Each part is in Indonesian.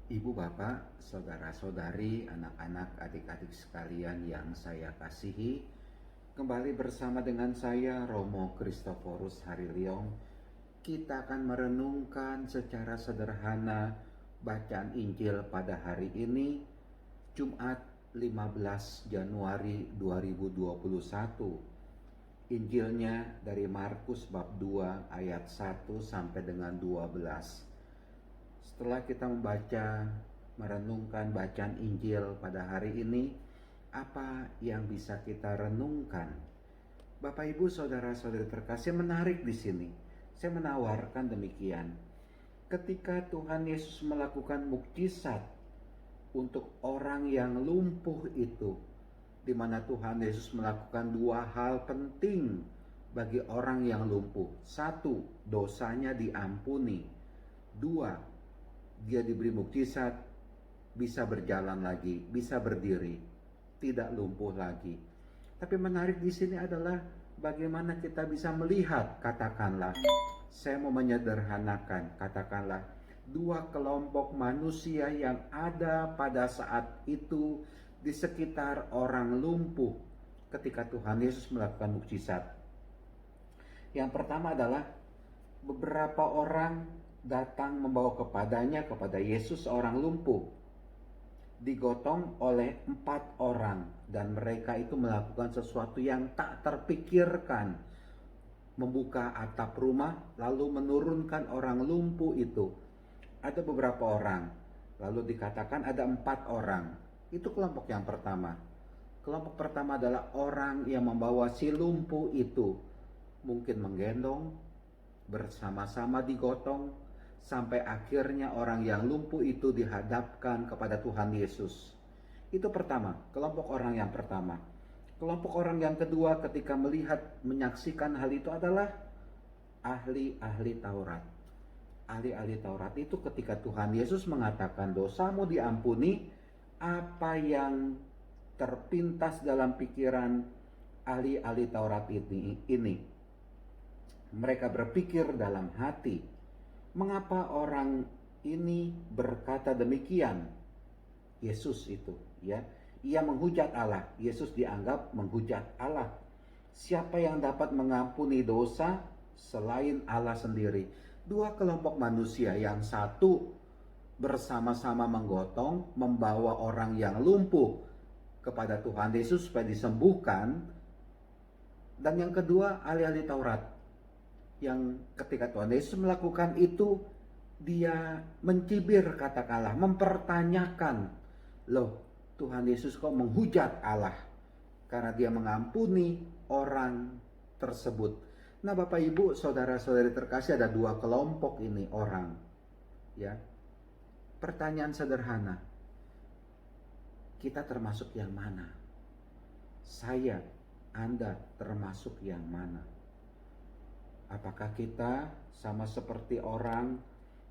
Ibu, bapak, saudara-saudari, anak-anak, adik-adik sekalian yang saya kasihi, kembali bersama dengan saya Romo Kristoforus Harilyong. Kita akan merenungkan secara sederhana bacaan Injil pada hari ini, Jumat 15 Januari 2021. Injilnya dari Markus bab 2 ayat 1 sampai dengan 12. Setelah kita membaca, merenungkan bacaan Injil pada hari ini, apa yang bisa kita renungkan? Bapak, Ibu, saudara-saudari terkasih, menarik di sini. Saya menawarkan demikian. Ketika Tuhan Yesus melakukan mukjizat untuk orang yang lumpuh itu, di mana Tuhan Yesus melakukan dua hal penting bagi orang yang lumpuh. Satu, dosanya diampuni. Dua, dia diberi mukjizat, bisa berjalan lagi, bisa berdiri, tidak lumpuh lagi. Tapi menarik di sini adalah bagaimana kita bisa melihat, katakanlah, saya mau menyederhanakan, katakanlah, dua kelompok manusia yang ada pada saat itu di sekitar orang lumpuh ketika Tuhan Yesus melakukan mukjizat. Yang pertama adalah beberapa orang datang membawa kepada Yesus seorang lumpuh, digotong oleh 4 orang, dan mereka itu melakukan sesuatu yang tak terpikirkan, membuka atap rumah lalu menurunkan orang lumpuh itu. Ada beberapa orang, lalu dikatakan ada 4 orang. Itu kelompok yang pertama. Kelompok pertama adalah orang yang membawa si lumpuh itu, mungkin menggendong, bersama-sama digotong, sampai akhirnya orang yang lumpuh itu dihadapkan kepada Tuhan Yesus. Itu pertama, kelompok orang yang pertama. Kelompok orang yang kedua ketika melihat, menyaksikan hal itu adalah ahli-ahli Taurat. Ahli-ahli Taurat itu ketika Tuhan Yesus mengatakan dosamu diampuni, apa yang terpintas dalam pikiran ahli-ahli Taurat ini? Mereka berpikir dalam hati, mengapa orang ini berkata demikian? Yesus itu, ya, ia menghujat Allah. Yesus dianggap menghujat Allah. Siapa yang dapat mengampuni dosa selain Allah sendiri? Dua kelompok manusia, yang satu bersama-sama menggotong, membawa orang yang lumpuh kepada Tuhan Yesus supaya disembuhkan, dan yang kedua ahli-ahli Taurat, yang ketika Tuhan Yesus melakukan itu, dia mencibir, katakanlah, mempertanyakan, loh, Tuhan Yesus kok menghujat Allah karena dia mengampuni orang tersebut. Nah, Bapak Ibu, saudara-saudari terkasih, ada dua kelompok ini orang, ya. Pertanyaan sederhana, kita termasuk yang mana? Saya, Anda termasuk yang mana? Apakah kita sama seperti orang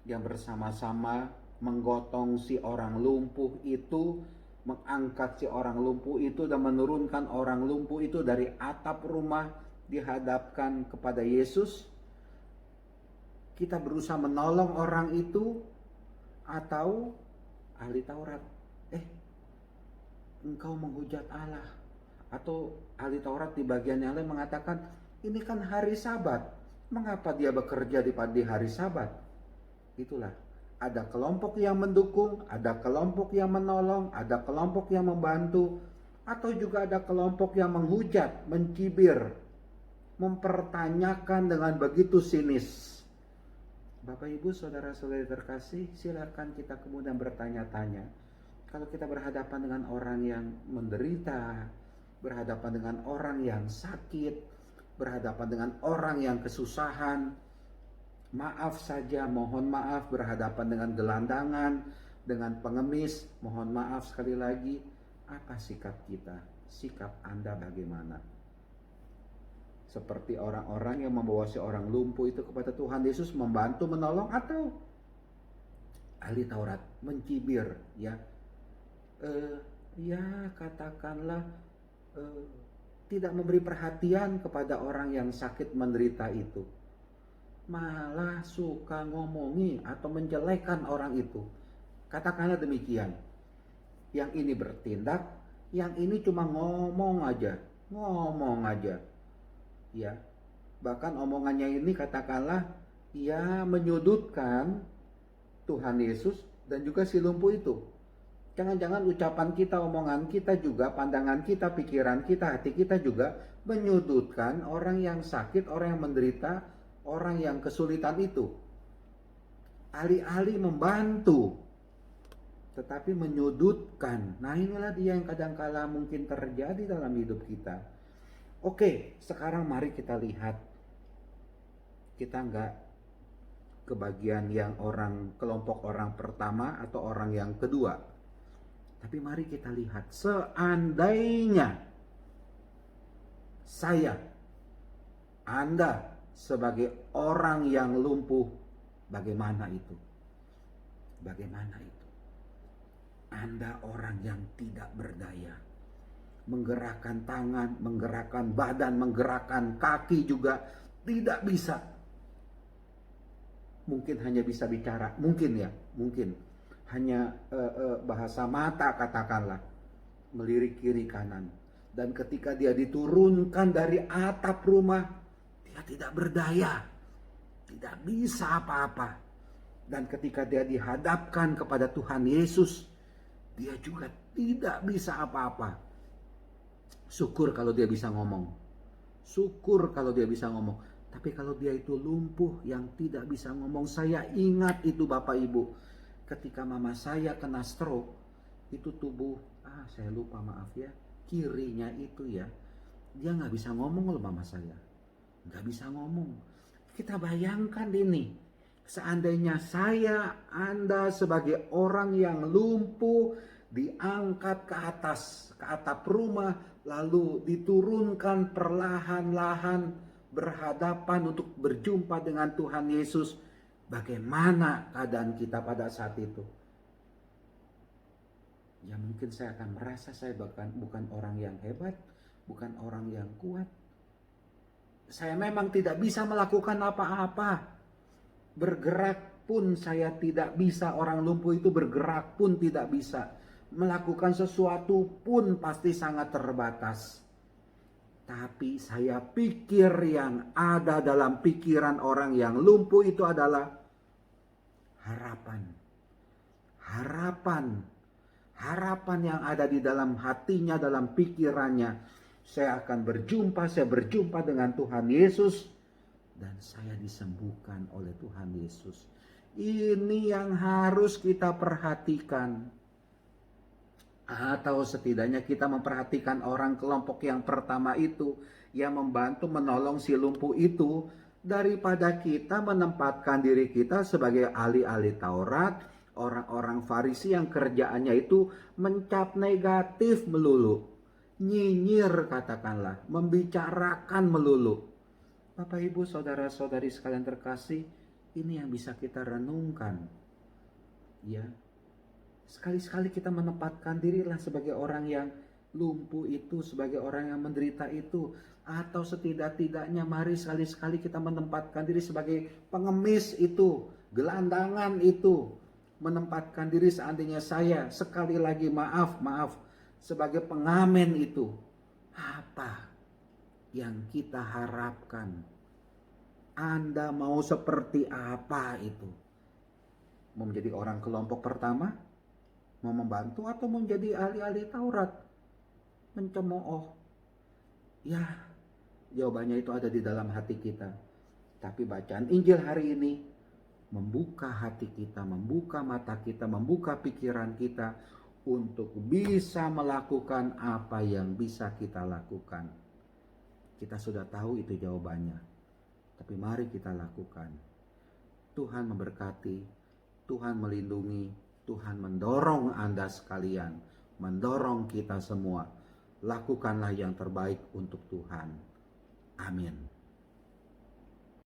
yang bersama-sama menggotong si orang lumpuh itu, mengangkat si orang lumpuh itu dan menurunkan orang lumpuh itu dari atap rumah, dihadapkan kepada Yesus? Kita berusaha menolong orang itu, atau ahli Taurat, engkau menghujat Allah? Atau ahli Taurat di bagian yang lain mengatakan, ini kan hari Sabat, mengapa dia bekerja di hari Sabat? Itulah, ada kelompok yang mendukung, ada kelompok yang menolong, ada kelompok yang membantu, atau juga ada kelompok yang menghujat, mencibir, mempertanyakan dengan begitu sinis. Bapak, Ibu, saudara-saudari terkasih, silakan kita kemudian bertanya-tanya. Kalau kita berhadapan dengan orang yang menderita, berhadapan dengan orang yang sakit, berhadapan dengan orang yang kesusahan, maaf saja, mohon maaf, berhadapan dengan gelandangan, dengan pengemis, mohon maaf sekali lagi. Apa sikap kita? Sikap Anda bagaimana? Seperti orang-orang yang membawa seorang lumpuh itu kepada Tuhan Yesus, membantu, menolong, atau ahli Taurat mencibir, ya, katakanlah tidak memberi perhatian kepada orang yang sakit menderita itu, malah suka ngomongi atau menjelekan orang itu. Katakanlah demikian. Yang ini bertindak, yang ini cuma ngomong aja. Ya. Bahkan omongannya ini katakanlah ya menyudutkan Tuhan Yesus dan juga si lumpuh itu. Jangan-jangan ucapan kita, omongan kita juga, pandangan kita, pikiran kita, hati kita juga menyudutkan orang yang sakit, orang yang menderita, orang yang kesulitan itu. Alih-alih membantu, tetapi menyudutkan. Nah, inilah dia yang kadang-kala mungkin terjadi dalam hidup kita. Oke, sekarang mari kita lihat. Kita enggak kebagian yang kelompok orang pertama atau orang yang kedua. Tapi mari kita lihat, seandainya Anda sebagai orang yang lumpuh, bagaimana itu? Bagaimana itu? Anda orang yang tidak berdaya, menggerakkan tangan, menggerakkan badan, menggerakkan kaki juga tidak bisa. Mungkin hanya bisa bicara, mungkin hanya bahasa mata katakanlah, melirik kiri kanan. Dan ketika dia diturunkan dari atap rumah, dia tidak berdaya, tidak bisa apa-apa. Dan ketika dia dihadapkan kepada Tuhan Yesus, dia juga tidak bisa apa-apa. Syukur kalau dia bisa ngomong. Tapi kalau dia itu lumpuh yang tidak bisa ngomong, saya ingat itu Bapak Ibu. Ketika mama saya kena stroke, itu tubuh, saya lupa maaf ya, kirinya itu ya, dia nggak bisa ngomong loh mama saya. Nggak bisa ngomong. Kita bayangkan ini, seandainya Anda sebagai orang yang lumpuh, diangkat ke atas, ke atap rumah, lalu diturunkan perlahan-lahan, berhadapan untuk berjumpa dengan Tuhan Yesus. Bagaimana keadaan kita pada saat itu? Ya mungkin saya akan merasa saya bukan orang yang hebat, bukan orang yang kuat. Saya memang tidak bisa melakukan apa-apa. Bergerak pun saya tidak bisa, orang lumpuh itu bergerak pun tidak bisa. Melakukan sesuatu pun pasti sangat terbatas. Tapi saya pikir yang ada dalam pikiran orang yang lumpuh itu adalah harapan. Harapan yang ada di dalam hatinya, dalam pikirannya. Saya berjumpa dengan Tuhan Yesus. Dan saya disembuhkan oleh Tuhan Yesus. Ini yang harus kita perhatikan. Atau setidaknya kita memperhatikan orang kelompok yang pertama itu, yang membantu menolong si lumpuh itu, daripada kita menempatkan diri kita sebagai ahli-ahli Taurat, orang-orang Farisi yang kerjaannya itu mencap negatif melulu, nyinyir katakanlah, membicarakan melulu. Bapak Ibu saudara-saudari sekalian terkasih, ini yang bisa kita renungkan. Ya. Sekali-sekali kita menempatkan dirilah sebagai orang yang lumpuh itu, sebagai orang yang menderita itu. Atau setidak-tidaknya mari sekali-sekali kita menempatkan diri sebagai pengemis itu, gelandangan itu. Menempatkan diri seandainya saya, sekali lagi maaf, sebagai pengamen itu. Apa yang kita harapkan? Anda mau seperti apa itu? Mau menjadi orang kelompok pertama? Mau membantu atau mau menjadi ahli-ahli Taurat? Mencemooh. Ya, jawabannya itu ada di dalam hati kita. Tapi bacaan Injil hari ini membuka hati kita, membuka mata kita, membuka pikiran kita untuk bisa melakukan apa yang bisa kita lakukan. Kita sudah tahu itu jawabannya. Tapi mari kita lakukan. Tuhan memberkati, Tuhan melindungi, Tuhan mendorong Anda sekalian, mendorong kita semua. Lakukanlah yang terbaik untuk Tuhan. Amin.